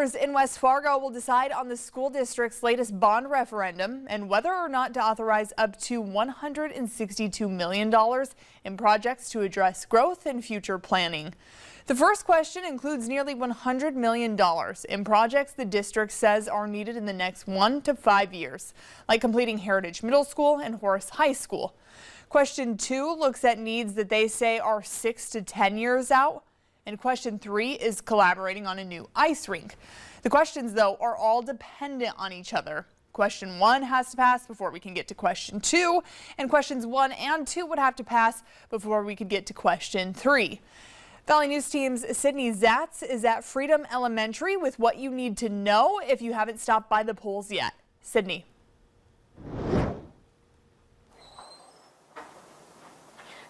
In West Fargo will decide on the school district's latest bond referendum and whether or not to authorize up to $162 million in projects to address growth and future planning. The first question includes nearly $100 million in projects the district says are needed in the next 1 to 5 years, like completing Heritage Middle School and Horace High School. Question 2 looks at needs that they say are 6 to 10 years out. And question 3 is collaborating on a new ice rink. The questions, though, are all dependent on each other. Question 1 has to pass before we can get to question 2, and questions 1 and 2 would have to pass before we could get to question 3. Valley News Team's Sydney Zatz is at Freedom Elementary with what you need to know if you haven't stopped by the polls yet. Sydney.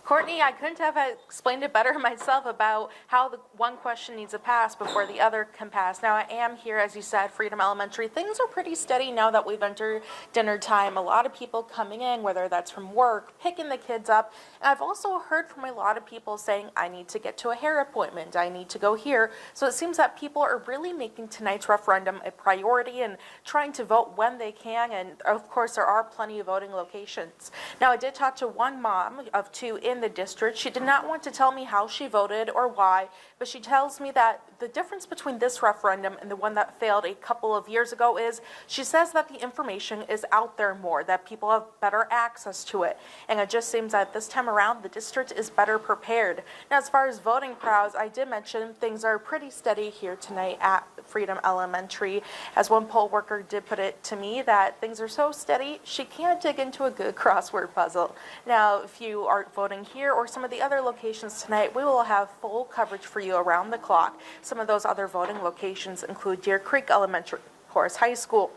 Courtney, I couldn't have explained it better myself about how the one question needs to pass before the other can pass. Now, I am here, as you said, Freedom Elementary. Things are pretty steady now that we've entered dinner time. A lot of people coming in, whether that's from work, picking the kids up. And I've also heard from a lot of people saying, I need to get to a hair appointment. I need to go here. So it seems that people are really making tonight's referendum a priority and trying to vote when they can. And of course, there are plenty of voting locations. Now, I did talk to one mom of 2 in the district. She did not want to tell me how she voted or why, but she tells me that the difference between this referendum and the one that failed a couple of years ago is she says that the information is out there more, that people have better access to it. And it just seems that this time around, the district is better prepared. Now, as far as voting crowds, I did mention things are pretty steady here tonight at Freedom Elementary. As one poll worker did put it to me, that things are so steady, she can't dig into a good crossword puzzle. Now, if you aren't voting here or some of the other locations tonight, we will have full coverage for you around the clock. Some of those other voting locations include Deer Creek Elementary, Horace High School,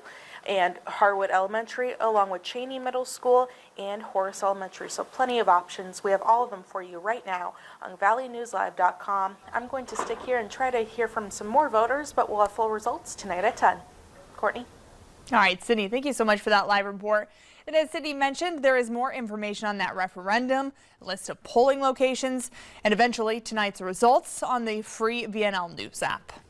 and Harwood Elementary, along with Cheney Middle School and Horace Elementary. So plenty of options. We have all of them for you right now on valleynewslive.com. I'm going to stick here and try to hear from some more voters, but we'll have full results tonight at 10. Courtney? All right, Sydney, thank you so much for that live report. And as Sydney mentioned, there is more information on that referendum, a list of polling locations, and eventually tonight's results on the free VNL News app.